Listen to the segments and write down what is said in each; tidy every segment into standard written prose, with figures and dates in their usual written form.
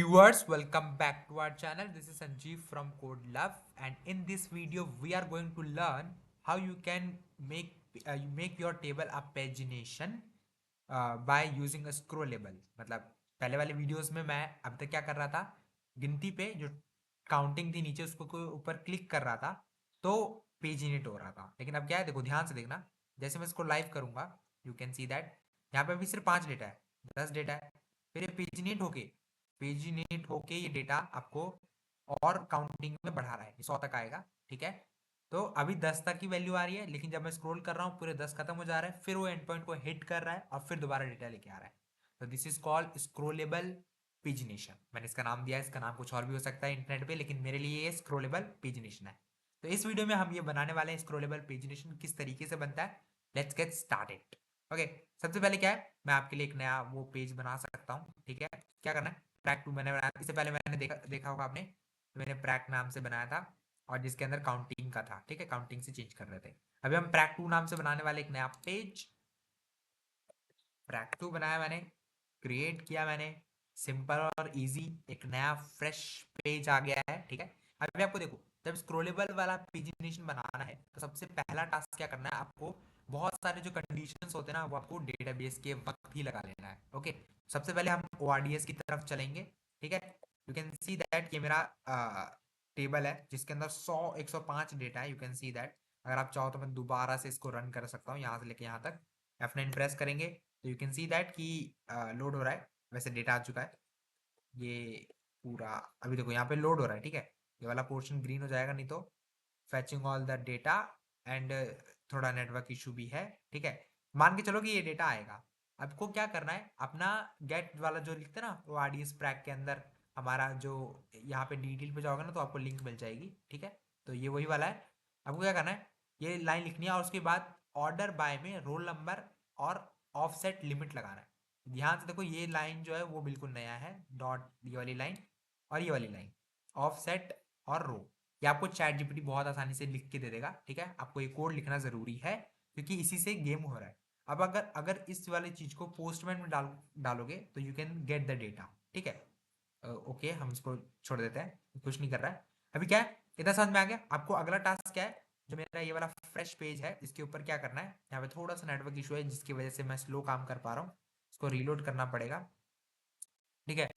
Viewers, welcome back to our channel. This is Sanjeev from Code Love, and in this video we are going to learn how you can make your table a pagination by using a scrollable. मतलब पहले वाले videos में मैं अब तक क्या कर रहा था, गिनती पे जो काउंटिंग थी नीचे उसको कोई ऊपर क्लिक कर रहा था तो पेजिनेट हो रहा था। लेकिन अब क्या है, देखो ध्यान से देखना, जैसे मैं इसको लाइव करूंगा यू कैन सी दैट यहाँ पे अभी सिर्फ 5 डेटा है, 10 डेटा है। फिर ये पेजिनेट होके ये डेटा आपको और काउंटिंग में बढ़ा रहा है, 100 तक आएगा। ठीक है, तो अभी 10 तक की वैल्यू आ रही है, लेकिन जब मैं स्क्रॉल कर रहा हूँ पूरे 10 खत्म हो जा रहा है, फिर वो एंड पॉइंट को हिट कर रहा है और फिर दोबारा डेटा लेके आ रहा है। तो दिस इज कॉल्ड स्क्रोलेबल पेजिनेशन। मैंने इसका नाम दिया है, इसका नाम कुछ और भी हो सकता है इंटरनेट पे, लेकिन मेरे लिए ये स्क्रोलेबल पेजिनेशन है। तो इस वीडियो में हम ये बनाने वाले हैं स्क्रोलेबल पेजिनेशन किस तरीके से बनता है। Let's get started. ओके, सबसे पहले क्या है, मैं आपके लिए एक नया वो पेज बना सकता हूँ। ठीक है, क्या करना है, प्रैक 2 मैंने बनाया, इससे पहले मैंने देखा होगा आपने, तो मैंने प्रैक नाम से बनाया था और जिसके अंदर काउंटिंग का था। ठीक है, काउंटिंग से चेंज कर रहे थे। अभी हम प्रैक 2 नाम से बनाने वाले एक नया पेज, प्रैक 2 बनाया मैंने, क्रिएट किया मैंने, सिंपल और इजी एक नया फ्रेश पेज आ गया है। ठीक है, अभी आपको देखो, जब स्क्रोलेबल वाला पेजिनेशन बनाना है तो सबसे पहला टास्क क्या करना है, आपको बहुत सारे जो कंडीशंस होते हैं ना वो आपको डेटाबेस के वक्त ही लगा लेना है। ओके, सबसे पहले हम ओआरडीएस की तरफ चलेंगे। ठीक है, यू कैन सी दैट ये मेरा टेबल है जिसके अंदर 105 डेटा है। यू कैन सी दैट, अगर आप चाहो तो मैं दोबारा से इसको रन कर सकता हूँ, यहाँ से लेके यहाँ तक F9 प्रेस करेंगे तो यू कैन सी दैट कि लोड हो रहा है। वैसे डेटा आ चुका है ये पूरा, अभी देखो यहाँ पे लोड हो रहा है। ठीक है, ये वाला पोर्शन ग्रीन हो जाएगा, नहीं तो फैचिंग ऑल द डेटा एंड थोड़ा नेटवर्क इशू भी है। ठीक है, मान के चलो कि ये डेटा आएगा। आपको क्या करना है, अपना गेट वाला जो लिखते हैं ना वो आरडीएस प्रैक के अंदर हमारा जो, यहाँ पे डिटेल पे जाओगे ना तो आपको लिंक मिल जाएगी। ठीक है, तो ये वही वाला है। आपको क्या करना है, ये लाइन लिखनी है और उसके बाद ऑर्डर बाय में रोल नंबर और ऑफसेट लिमिट लगाना है। ध्यान से देखो, ये लाइन जो है वो बिल्कुल नया है, डॉट ये वाली लाइन और ये वाली लाइन, ऑफसेट और रो, ये आपको चैट जीपीटी बहुत आसानी से लिख के दे देगा। ठीक है, आपको ये कोड लिखना जरूरी है क्योंकि इसी से गेम हो रहा है। अब अगर अगर इस वाली चीज को पोस्टमैन में डालोगे तो you can get the data. ठीक है, ओके हम इसको छोड़ देते हैं, कुछ नहीं कर रहा है। अभी क्या है, इतना समझ में आ गया। आपको अगला टास्क क्या है, जो मेरा ये वाला फ्रेश पेज है इसके ऊपर क्या करना है, यहाँ पे थोड़ा सा नेटवर्क इशू है जिसकी वजह से मैं स्लो काम कर पा रहा हूँ, इसको रीलोड करना पड़ेगा। ठीक है,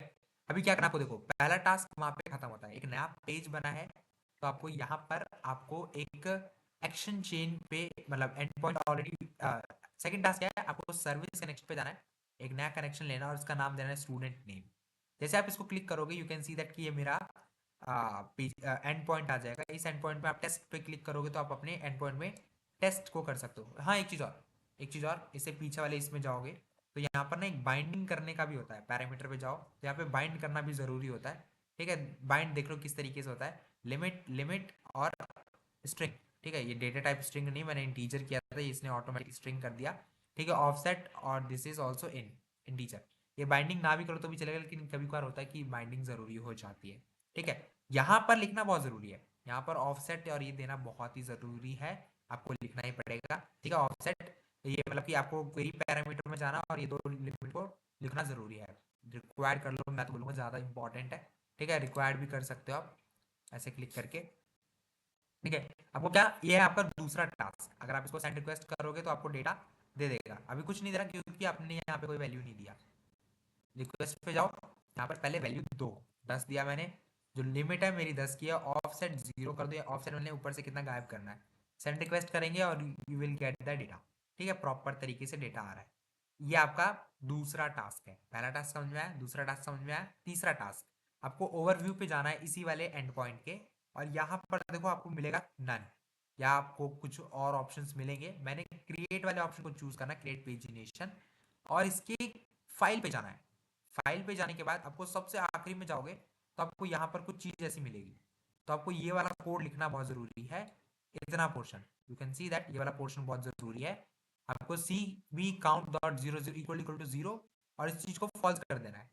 अभी क्या करना है, आपको देखो पहला टास्क वहां पे खत्म होता है, एक नया पेज बना है तो आपको यहाँ पर आपको एक एक्शन चेन पे, मतलब and point already. Second task क्या है, आपको सर्विस कनेक्शन पे जाना है, एक नया कनेक्शन लेना और उसका नाम देना है स्टूडेंट नेम। जैसे आप इसको क्लिक करोगे यू कैन सी दैट कि ये मेरा एंड पॉइंट आ जाएगा। इस एंड पॉइंट पे आप टेस्ट पे क्लिक करोगे तो आप अपने एंड पॉइंट में टेस्ट को कर सकते हो। हाँ, एक चीज़ और इससे पीछे वाले इसमें जाओगे तो यहाँ पर ना एक बाइंडिंग करने का भी होता है, पैरामीटर पे जाओ तो यहाँ पे बाइंड करना भी ज़रूरी होता है। ठीक है, बाइंड देख लो किस तरीके से होता है, लिमिट लिमिट और स्ट्रिंग। ठीक है, ये डेटा टाइप स्ट्रिंग नहीं, मैंने इंटीजर किया था, इसने ऑटोमेटिक स्ट्रिंग कर दिया। ठीक है, ऑफसेट और this is also in integer. ये बाइंडिंग ना भी करो तो भी चलेगा, लेकिन कभी कभार होता है कि बाइंडिंग ज़रूरी हो जाती है। ठीक है, यहाँ पर लिखना बहुत ज़रूरी है, यहाँ पर ऑफसेट और ये देना बहुत ही ज़रूरी है, आपको लिखना ही पड़ेगा। ठीक है, ऑफसेट ये मतलब कि आपको क्वेरी पैरामीटर में जाना और ये दो लिमिट को लिखना ज़रूरी है। रिक्वायर्ड कर लो, मैं तो बोलूँगा ज़्यादा इंपॉर्टेंट है। ठीक है, रिक्वायर्ड भी कर सकते हो आप ऐसे क्लिक करके। ठीक है, आपको क्या, ये है आपका दूसरा टास्क, अगर आप इसको सेंड रिक्वेस्ट करोगे तो आपको डेटा दे देगा। अभी कुछ नहीं दे रहा क्योंकि आपने यहाँ पे कोई वैल्यू नहीं दिया। रिक्वेस्ट पे जाओ, यहाँ पर पहले वैल्यू दो, 10 दिया मैंने, जो लिमिट है मेरी 10 की है, ऑफसेट 0 कर दो, ऑफसेट मैंने ऊपर से कितना गायब करना है। सेंड रिक्वेस्ट करेंगे और you will get the data. ठीक है, प्रॉपर तरीके से डेटा आ रहा है। ये आपका दूसरा टास्क है। पहला टास्क समझ में आया, दूसरा टास्क समझ में आया, तीसरा टास्क आपको ओवरव्यू पे जाना है इसी वाले एंड पॉइंट के, और यहाँ पर देखो आपको मिलेगा नन, या आपको कुछ और ऑप्शंस मिलेंगे। मैंने क्रिएट वाले ऑप्शन को चूज करना, क्रिएट पेजिनेशन, और इसकी फाइल पे जाना है। फाइल पे जाने के बाद आपको सबसे आखिरी में जाओगे तो आपको यहाँ पर कुछ चीज ऐसी मिलेगी, तो आपको ये वाला कोड लिखना बहुत जरूरी है, इतना portion, you can see that ये वाला पोर्शन बहुत जरूरी है। आपको C B count dot zero zero equal equal to zero और इस चीज को फॉल्स कर देना है।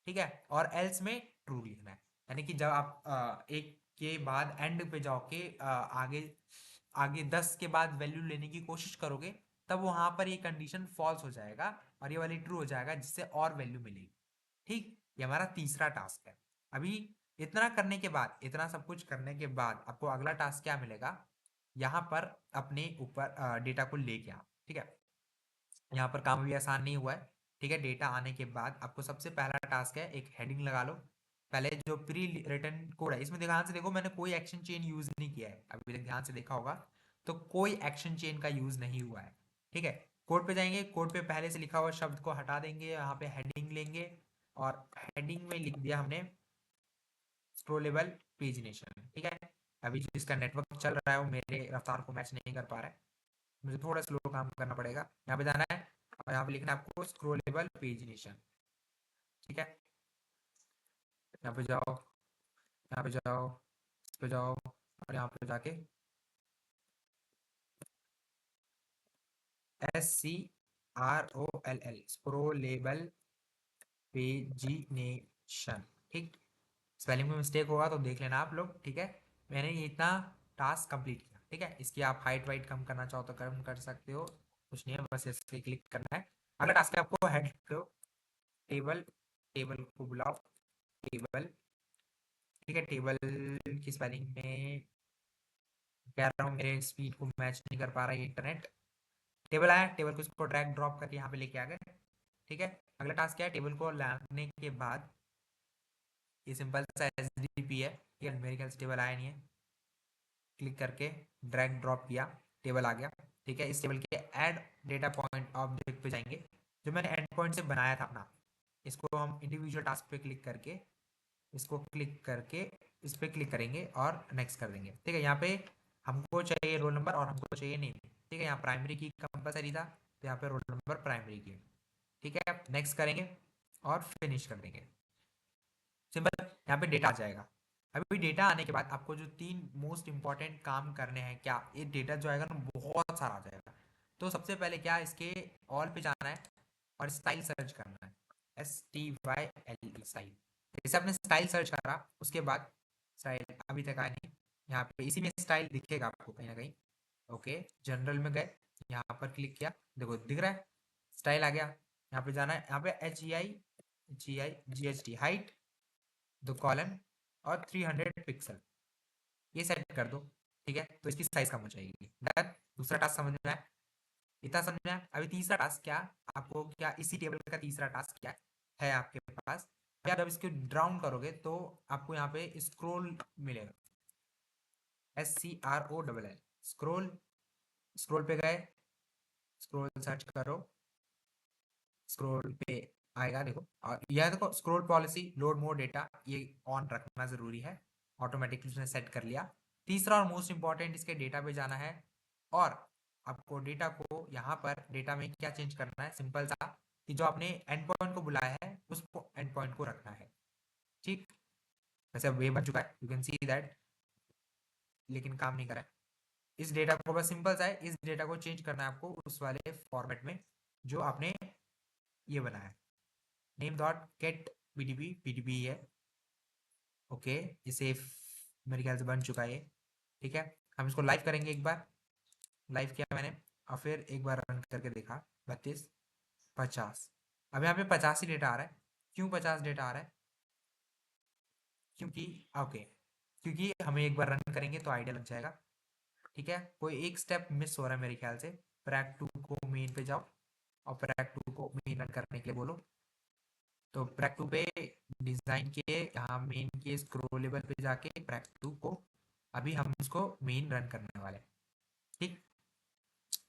ठीक है, और एल्स में ट्रू लिखना है, यानी कि जब आप एक के बाद एंड पे जाओ के आगे आगे 10 के बाद वैल्यू लेने की कोशिश करोगे तब वहां पर ये कंडीशन फॉल्स हो जाएगा और ये वाली ट्रू हो जाएगा, जिससे और वैल्यू मिलेगी। ठीक, ये हमारा तीसरा टास्क है। अभी इतना करने के बाद, इतना सब कुछ करने के बाद आपको अगला टास्क क्या मिलेगा, यहाँ पर अपने ऊपर डेटा को लेके आओ, ठीक है। यहाँ पर काम भी आसान नहीं हुआ है, ठीक है। डेटा आने के बाद आपको सबसे पहला टास्क है, एक हेडिंग लगा लो। पहले जो प्री रिटन कोड है, इसमें ध्यान से देखो, मैंने कोई एक्शन चेन यूज नहीं किया है अभी तक, ध्यान से देखा होगा तो कोई एक्शन चेन का यूज नहीं हुआ है, ठीक है। कोड पे जाएंगे, कोड पे पहले से लिखा हुआ शब्द को हटा देंगे, यहाँ पे हेडिंग लेंगे और हेडिंग में लिख दिया हमने स्क्रोलेबल पेजिनेशन, ठीक है। अभी जिसका नेटवर्क चल रहा है वो मेरे रफ्तार को मैच नहीं कर पा रहा है, मुझे थोड़ा स्लो काम करना पड़ेगा। यहाँ पे जाना है और यहाँ पे लिखना है आपको स्क्रोलेबल पेजिनेशन, ठीक है। यहाँ पे जाओ, यहाँ पे जाओ, इस पे जाओ और यहाँ पे जाके SCROLL स्क्रोलेबल पेजिनेशन, ठीक। स्पेलिंग में मिस्टेक होगा तो देख लेना आप लोग, ठीक है। मैंने ये इतना टास्क कंप्लीट किया, ठीक है। इसकी आप हाइट वाइट कम करना चाहो तो कम कर सकते हो, कुछ नहीं है, बस इस पे क्लिक करना है। अगला टास्क है आपको हेड को टेबल, टेबल को बुलाओ, टेबल, ठीक है। टेबल की स्पेलिंग में कह रहा हूँ, मेरे स्पीड को मैच नहीं कर पा रहा है इंटरनेट। टेबल आया, टेबल को इसको ड्रैग ड्रॉप करके यहाँ पे लेके आ गए, ठीक है। अगला टास्क क्या है, टेबल को लाने के बाद ये सिंपल सा SDP है, ठीक है। मेरे ख्याल से टेबल आया नहीं है, क्लिक करके ड्रैग ड्रॉप किया, टेबल आ गया, ठीक है। इस टेबल के ऐड डेटा पॉइंट ऑब्जेक्ट पे जाएंगे, जो मैंने एंड पॉइंट से बनाया था अपना, इसको हम इंडिविजुअल टास्क पे क्लिक करके, इसको क्लिक करके इस पे क्लिक करेंगे और नेक्स्ट कर देंगे, ठीक है। यहाँ पे हमको चाहिए रोल नंबर और हमको चाहिए नेम, ठीक है। यहाँ प्राइमरी की कंपलसरी था तो यहाँ पे रोल नंबर प्राइमरी की, ठीक है। नेक्स्ट करेंगे और फिनिश कर देंगे, सिंपल। यहाँ पे डेटा आ जाएगा। अभी डेटा आने के बाद आपको जो तीन मोस्ट इंपॉर्टेंट काम करने हैं, क्या ये डेटा जो आएगा ना बहुत सारा आ जाएगा। तो सबसे पहले क्या, इसके ऑल पे जाना है और स्टाइल सर्च करना है, STYLE स्टाइल। जैसे आपने स्टाइल सर्च करा उसके बाद स्टाइल अभी तक आया नहीं, यहाँ पे इसी में स्टाइल दिखेगा आपको कहीं ना कहीं, ओके। जनरल में गए, यहाँ पर क्लिक किया, देखो दिख रहा है स्टाइल आ गया। यहाँ पे जाना है, यहाँ पे HEI हाइट, दो कॉलन और 300 पिक्सल, ये सेट कर दो, ठीक है। तो इसकी साइज कम हो जाएगी, डन। दूसरा टास्क समझ में आया, इतना समझ में आया। अभी तीसरा टास्क क्या, आपको क्या इसी टेबल का तीसरा टास्क क्या है आपके पास, क्या जब इसको ड्राउन करोगे तो आपको यहाँ पे स्क्रोल मिलेगा, SCROLL स्क्रोल। स्क्रोल पे गए, स्क्रोल सर्च करो, स्क्रोल पे आएगा देखो, और यह देखो scroll policy load more data, ये ऑन रखना जरूरी है, ऑटोमेटिकली उसने सेट कर लिया। तीसरा और मोस्ट इंपॉर्टेंट, इसके डेटा पे जाना है और आपको डेटा को यहाँ पर डेटा में क्या चेंज करना है, सिंपल सा, कि जो आपने एंड पॉइंट को बुलाया है उसको एंड पॉइंट को रखना है, ठीक। वैसे अब ये बन चुका है, यू कैन सी दैट, लेकिन काम नहीं कर रहा है। इस डेटा को बस सिंपल सा है, इस डेटा को चेंज करना है आपको उस वाले फॉर्मेट में जो आपने ये बनाया, नेम डॉट गेट PDB है, ओके। इसे मेरे ख्याल से बन चुका है ये, ठीक है। हम इसको लाइव करेंगे एक बार, लाइव किया मैंने और फिर एक बार रन करके देखा, 32 50, अब यहाँ पे 50 ही डेटा आ रहा है। क्यों 50 डेटा आ रहा है, क्योंकि ओके, क्योंकि हमें एक बार रन करेंगे तो आइडिया लग जाएगा, ठीक है। कोई एक स्टेप मिस हो रहा है मेरे ख्याल से, प्रैक 2 को मेन पे जाओ और प्रैक 2 को मेन रन करने के लिए बोलो। तो प्रैक 2 पे डिजाइन के यहाँ मेन के स्क्रोलेबल पे जाके प्रैक 2 को अभी हम इसको मेन रन करने वाले हैं, ठीक।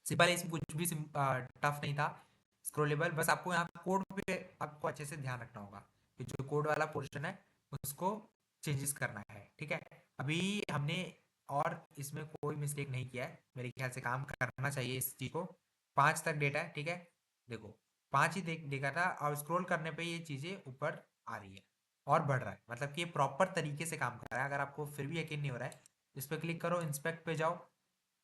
सिंपल, इसमें कुछ भी टफ नहीं था, स्क्रोलेबल। बस आपको यहाँ कोड पे आपको अच्छे से ध्यान रखना होगा कि जो कोड वाला पोर्शन है उसको चेंजेस करना है, ठीक है। अभी हमने और इसमें कोई मिस्टेक नहीं किया है, मेरे ख्याल से काम करना चाहिए इस चीज को। 5 तक डेटा है, ठीक है। देखो 5 ही देखा था और स्क्रॉल करने पे ये चीजें ऊपर आ रही है और बढ़ रहा है, मतलब कि ये प्रॉपर तरीके से काम कर रहा है। अगर आपको फिर भी यकीन नहीं हो रहा है, इस पर क्लिक करो, इंस्पेक्ट पे जाओ,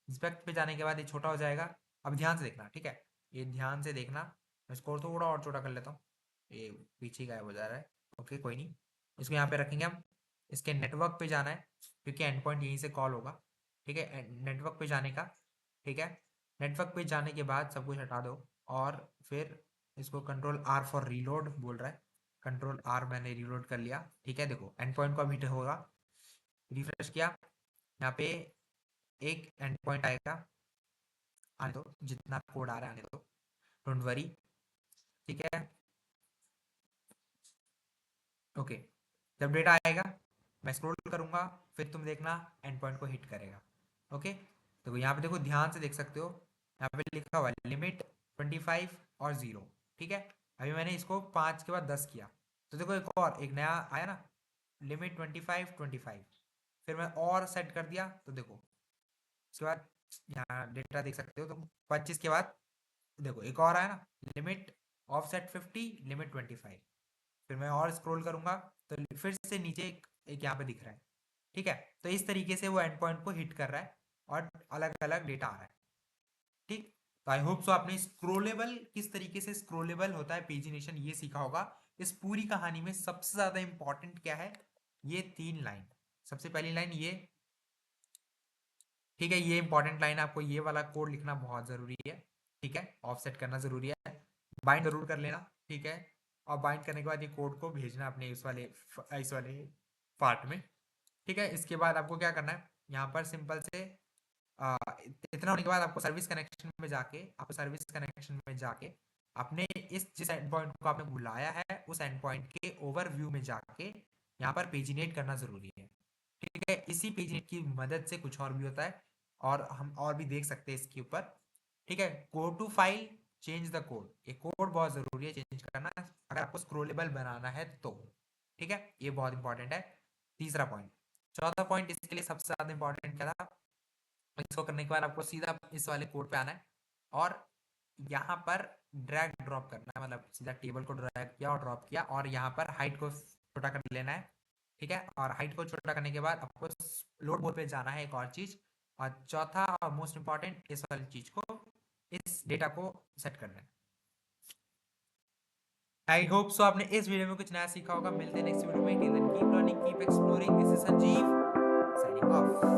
इंस्पेक्ट पे जाने के बाद ये छोटा हो जाएगा। अब ध्यान से देखना, ठीक है, ये ध्यान से देखना। मैं इसको थोड़ा और छोटा कर लेता हूँ, ये पीछे गायब हो जा रहा है, ओके कोई नहीं। इसको यहाँ पे रखेंगे हम, इसके नेटवर्क पे जाना है क्योंकि एंड पॉइंट यहीं से कॉल होगा, ठीक है। नेटवर्क पे जाने का, ठीक है। नेटवर्क पे जाने के बाद सब कुछ हटा दो और फिर इसको कंट्रोल R फॉर रीलोड बोल रहा है, कंट्रोल आर मैंने रीलोड कर लिया, ठीक है। देखो एंड पॉइंट को अभी हिट होगा, रिफ्रेश किया, यहाँ पे एक एंड पॉइंट आएगा, आने दो, जितना कोड आ रहा है आने दो, डोंट वरी, ठीक है। ओके, जब डेटा आएगा मैं स्क्रॉल करूंगा, फिर तुम देखना एंड पॉइंट को हिट करेगा। ओके, तो यहाँ पे देखो ध्यान से देख सकते हो, यहाँ पे लिखा हुआ है लिमिट 25 और 0, ठीक है। अभी मैंने इसको 5 के बाद 10 किया, तो देखो एक नया आया ना, लिमिट 25 फिर मैं और सेट कर दिया, तो देखो उसके बाद यहाँ डेटा देख सकते हो तुम, 25 के बाद देखो एक और आया ना, लिमिट ऑफसेट 50, लिमिट 25, फिर मैं और स्क्रॉल करूंगा तो फिर से नीचे एक यहाँ पे दिख रहा है, ठीक है। तो इस तरीके से वो एंड पॉइंट को हिट कर रहा है और अलग अलग डेटा आ रहा है, ठीक। तो आई होप सो आपने स्क्रोलेबल, किस तरीके से स्क्रोलेबल होता है पेजिनेशन, ये सीखा होगा। इस पूरी कहानी में सबसे ज्यादा इंपॉर्टेंट क्या है, ये 3 लाइन। सबसे पहली लाइन ये, ठीक है, ये इंपॉर्टेंट लाइन है, आपको ये वाला कोड लिखना बहुत जरूरी है, ठीक है। ऑफसेट करना जरूरी है, बाइंड जरूर कर लेना, ठीक है। और बाइंड करने के बाद ये कोड को भेजना अपने इस वाले पार्ट में, ठीक है। इसके बाद आपको क्या करना है, यहाँ पर सिंपल से इतना होने के बाद आपको सर्विस कनेक्शन में जाके, अपने इस जिस एंड पॉइंट को आपने बुलाया है उस एंड पॉइंट के ओवरव्यू में जाके यहाँ पर पेजिनेट करना जरूरी है, ठीक है। इसी पेजिनेट की मदद से कुछ और भी होता है, और हम और भी देख सकते हैं इसके ऊपर, ठीक है। Go to file, change the code, ये कोड बहुत जरूरी है चेंज करना अगर आपको स्क्रोलेबल बनाना है तो, ठीक है, ये बहुत इंपॉर्टेंट है। तीसरा पॉइंट, चौथा पॉइंट इसके लिए सबसे ज्यादा इंपॉर्टेंट क्या था, इसको करने के बाद आपको सीधा इस वाले कोड पे आना है और यहाँ पर ड्रैग ड्रॉप करना है, मतलब सीधा टेबल को ड्रैग किया और ड्रॉप किया, और यहाँ पर हाइट को छोटा कर लेना है, ठीक है। और हाइट को छोटा करने के बाद आपको लोड मोड पे जाना है, एक और चीज, और चौथा और मोस्ट इंपॉर्टेंट इस वाली चीज को, इस डेटा को सेट करना है। आई होप सो आपने इस वीडियो में कुछ नया सीखा होगा। मिलते हैं नेक्स्ट वीडियो में, keep learning, keep exploring. This is Sanjeev, signing off.